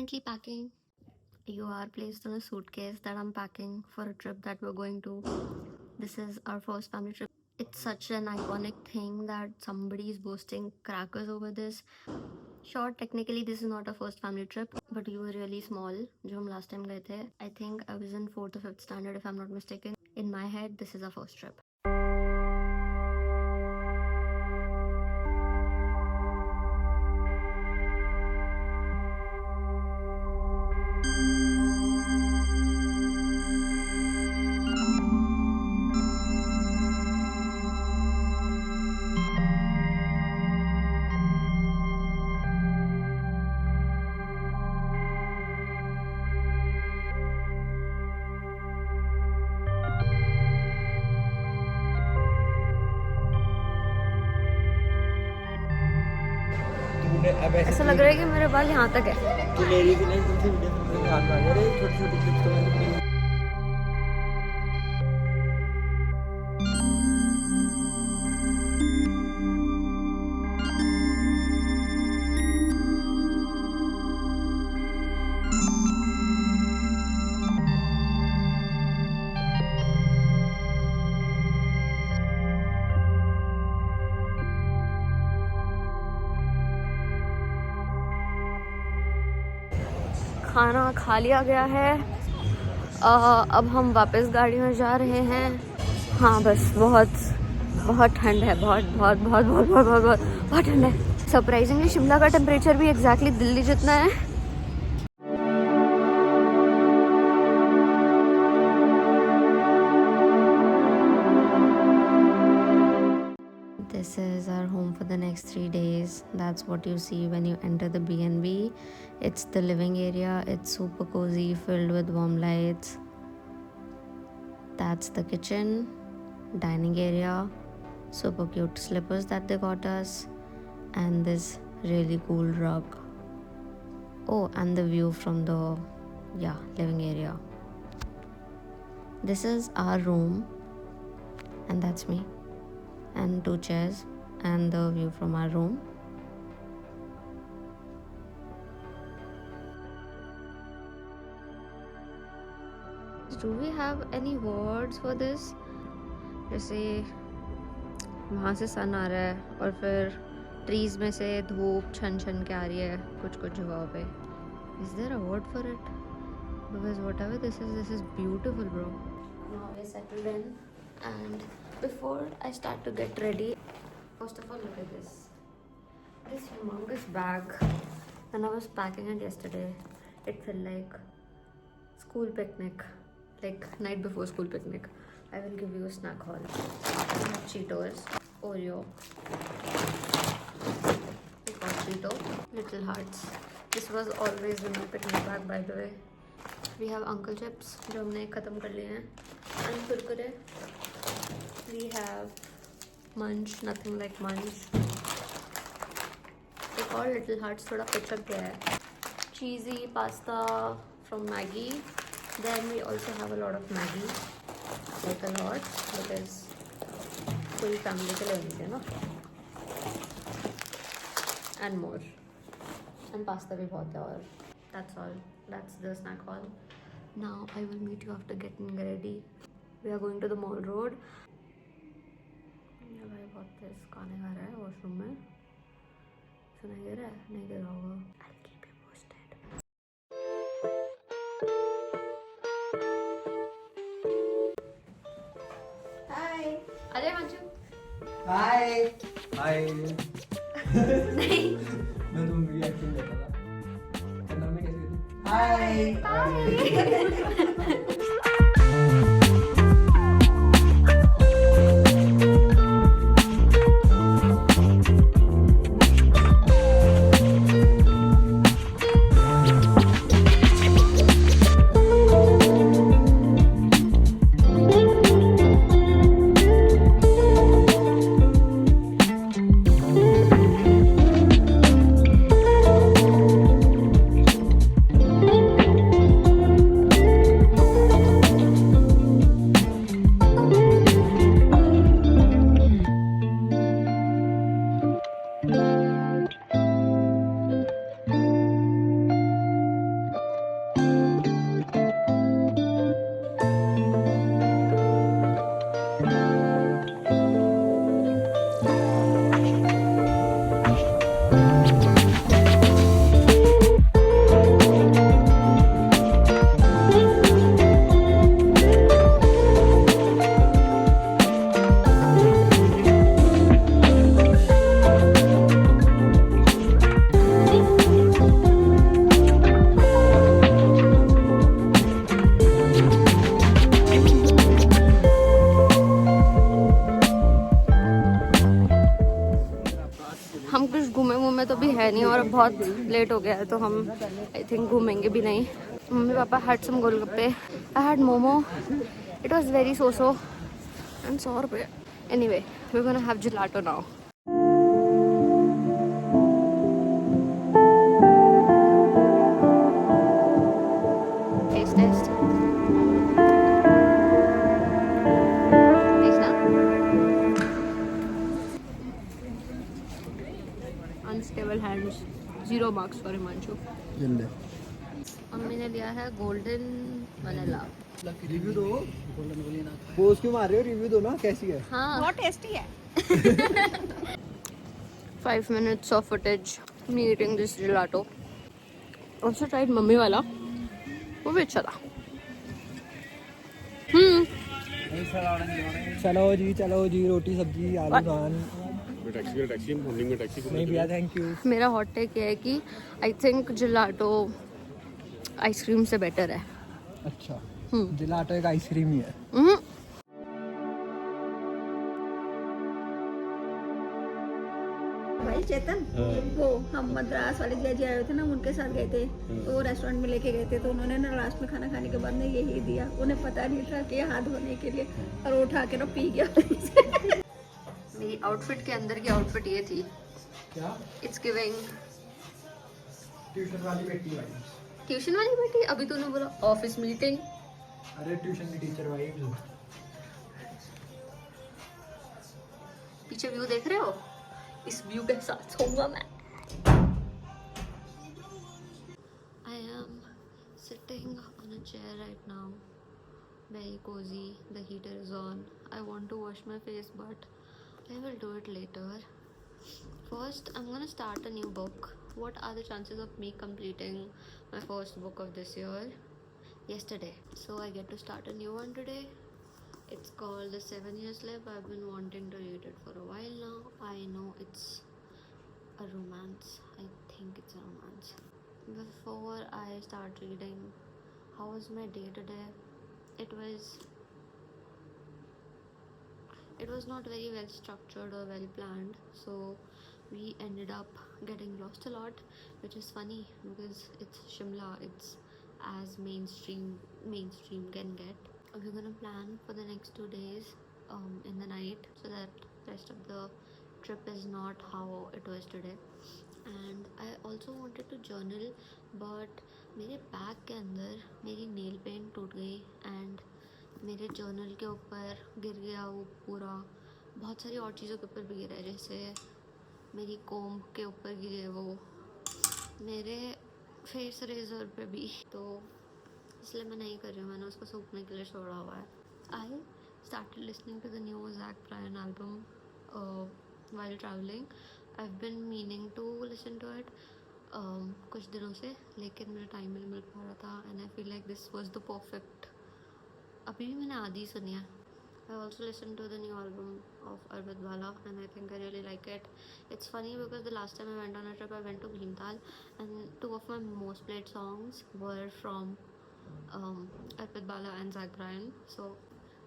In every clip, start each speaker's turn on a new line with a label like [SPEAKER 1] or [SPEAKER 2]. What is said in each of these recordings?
[SPEAKER 1] currently packing. You are placed on a suitcase that I'm packing for a trip that we're going to. This is our first family trip. It's such an iconic thing that somebody is boasting crackers over this. Sure, technically this is not our first family trip, but we were really small. जो हम last time गए थे, I think I was in 4th or 5th standard if I'm not mistaken. In my head, this is our first trip. ऐसा लग रहा है कि मेरे बाल यहाँ तक है।
[SPEAKER 2] तू मेरी भी नहीं, तुमसे वीडियो में हाथ मार रहे, छोटी छोटी क्लिप्स तो मैंने
[SPEAKER 1] खाना खा लिया गया है। अब हम वापस गाड़ी में जा रहे हैं। हाँ बस बहुत बहुत ठंड है, बहुत बहुत बहुत बहुत बहुत बहुत बहुत बहुत ठंड है। सरप्राइजिंगली शिमला का टेम्परेचर भी एग्जैक्टली दिल्ली जितना है। This is our home for the next 3 days. That's what you see when you enter the B&B. It's the living area. It's super cozy, filled with warm lights. That's the kitchen, dining area, super cute slippers that they got us, and this really cool rug. Oh, and the view from the living area. This is our room, and that's me. And 2 chairs and the view from our room. Do we have any words for this? जैसे वहाँ से सन आ रहा है और फिर trees में से धूप छन छन के आ रही है कुछ कुछ जगहों पे. Is there a word for it? Because whatever this is beautiful, bro. Now we're settled in, and before I start to get ready, first of all, look at this humongous bag. When I was packing it yesterday, it felt like school picnic, like night before school picnic. I will give you a snack haul. We have Cheetos, Oreo, we got Cheeto, Little Hearts. This was always in my picnic bag, by the way. We have Uncle Chips, जो हमने ख़त्म कर लिए हैं, and Kurkure. We have Munch, nothing like Munch. एक और Little Hearts थोड़ा पिचक गया है. Cheesy pasta from Maggi. Then we also have a lot of Maggi, like a lot, because पूरी family के लिए लेंगे ना. And more. And pasta भी बहुत है और that's all. That's the snack haul. Now I will meet you after getting ready. We are going to the Mall Road. भाई बहुत तेज गाने गा रहा है वॉशरूम में. सुनाई दे रहा है? नहीं दे रहा होगा. I'll keep you posted. Hi. अरे मंजू.
[SPEAKER 2] हाय हाय.
[SPEAKER 1] नहीं.
[SPEAKER 2] मैं तुम मेरी एक्टिंग कर रहा था. क्या नाम है कैसे? हाय.
[SPEAKER 1] Bye. नहीं और बहुत लेट हो गया है तो हम आई थिंक घूमेंगे भी नहीं. Mummy papa had some golgappe. I had momo. It was very so-so. And 100 रुपये. Anyway, we're gonna have gelato now. Taste test. Taste na? Unstable hands. 0 marks for Himanshu. Mummy ने लिया है golden vanilla.
[SPEAKER 2] Review दो. Post क्यों मार रहे हो? Review दो ना, कैसी है?
[SPEAKER 1] हाँ.
[SPEAKER 3] बहुत टेस्टी है.
[SPEAKER 1] 5 minutes of footage me eating this gelato. Also tried mummy वाला. वो भी अच्छा था.
[SPEAKER 2] चलो जी रोटी सब्जी आलू नान.
[SPEAKER 4] टैक्सी मॉर्निंग में टैक्सी
[SPEAKER 2] नहीं भैया थैंक यू.
[SPEAKER 1] मेरा हॉट टेक ये है कि आई थिंक जिलाटो आइसक्रीम से बेटर है.
[SPEAKER 2] अच्छा. जिलाटो एक आइसक्रीम ही है.
[SPEAKER 3] भाई चेतन, वो हम मद्रास वाले जय आए थे ना, उनके साथ गए थे तो वो रेस्टोरेंट में लेके गए थे तो उन्होंने ना लास्ट में खाना खाने के बाद ने यही दिया. उन्हें पता नहीं था कि हाथ धोने के लिए और वो उठा के ना पी गया.
[SPEAKER 1] मेरी आउटफिट के अंदर की आउटफिट ये थी.
[SPEAKER 2] क्या?
[SPEAKER 1] इट्स गिविंग
[SPEAKER 2] ट्यूशन वाली बेटी वाली.
[SPEAKER 1] ट्यूशन वाली बेटी. अभी तूने बोला ऑफिस मीटिंग.
[SPEAKER 2] अरे ट्यूशन की टीचर वाली.
[SPEAKER 1] पीछे व्यू देख रहे हो? इस व्यू के साथ सोऊंगा मैं. I am sitting on a chair right now, very cozy. The heater is on. I want to wash my face, but I will do it later. First, I'm gonna start a new book. What are the chances of me completing my first book of this year? Yesterday. So I get to start a new one today. It's called The 7 Year Slip. I've been wanting to read it for a while now. I know it's a romance. I think it's a romance. Before I start reading, how was my day today? It was not very well structured or well planned, so we ended up getting lost a lot, which is funny because it's Shimla. It's as mainstream can get. We're gonna plan for the next 2 days in the night so that rest of the trip is not how it was today. And I also wanted to journal, but मेरे bag के अंदर मेरी nail paint टूट गई and मेरे journal के ऊपर गिर गया वो पूरा. बहुत सारी और चीज़ों के ऊपर भी गिरा है, जैसे मेरी कोम के ऊपर गिरे, वो मेरे फेस रेजर पे भी. तो इसलिए मैं नहीं कर रही हूँ. मैंने उसको सूखने के लिए छोड़ा हुआ है. I started listening to the new Jack Bryan album while traveling. I've been meaning to listen to it कुछ दिनों से, लेकिन मुझे टाइम नहीं मिल पा रहा था. And I feel like this was the perfect. अभी भी मैंने आधी सुनी है. I also listened to the new album of Arvind Bala and I think I really like it. It's funny because the last time I went on a trip I went to Bhimtal and 2 of my most played songs were from Arvind Bala and Zach Bryan. So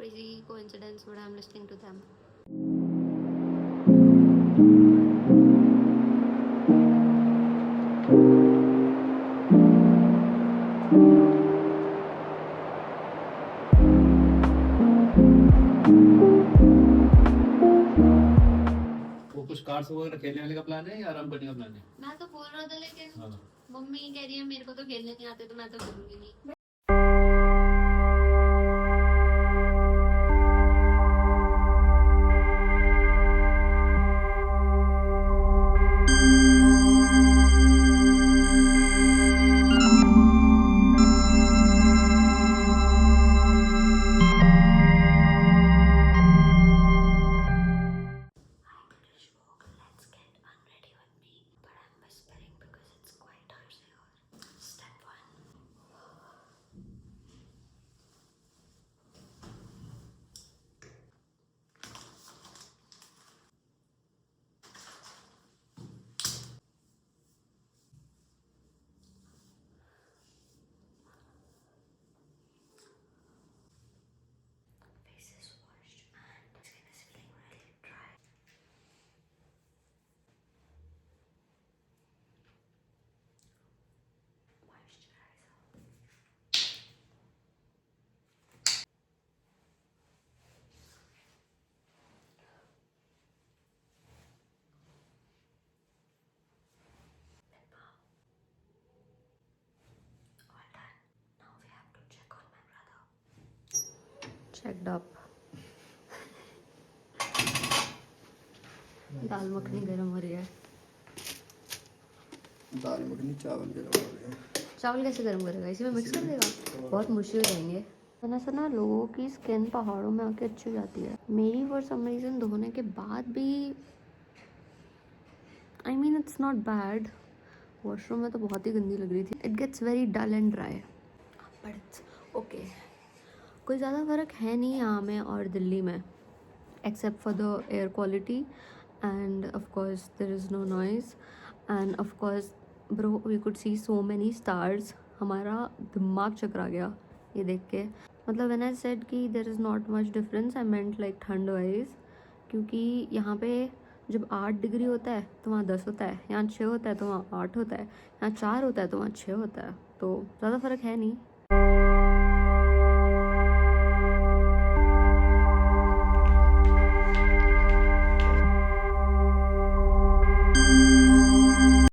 [SPEAKER 1] crazy coincidence, but I'm listening to them.
[SPEAKER 4] कुछ cards वगैरह खेलने वाले का plan है या आराम करने का प्लान है?
[SPEAKER 1] मैं तो बोल रहा था लेकिन मम्मी कह रही है मेरे को तो खेलने नहीं आते, तो मैं तो खेलूंगी नहीं. checked up. दाल मखनी गर्म हो रही है।
[SPEAKER 2] दाल मखनी चावल गरम हो रहे हैं।
[SPEAKER 1] चावल कैसे गर्म करेगा? इसी में मिक्स कर देगा? बहुत मुश्किल हो जाएंगे। मैंने सुना लोगों की स्किन पहाड़ों में आके अच्छी हो जाती है। मेरी फॉर सम रीज़न धोने के बाद भी I mean it's not bad. Washroom में तो बहुत ही गंदी लग रही थी। It gets very dull and dry but it's okay. कोई ज़्यादा फ़र्क है नहीं यहाँ में और दिल्ली में except for the air quality and of course there is no noise and of course bro we could see so many stars. हमारा दिमाग चकरा गया ये देख के। मतलब व्हेन आई सेड कि there is not much difference I meant like ठंड वाइज, क्योंकि यहाँ पे जब 8 डिग्री होता है तो वहाँ 10 होता है, यहाँ 6 होता है तो वहाँ 8 होता है, यहाँ 4 होता है तो वहाँ 6 होता है, तो ज़्यादा फ़र्क है नहीं।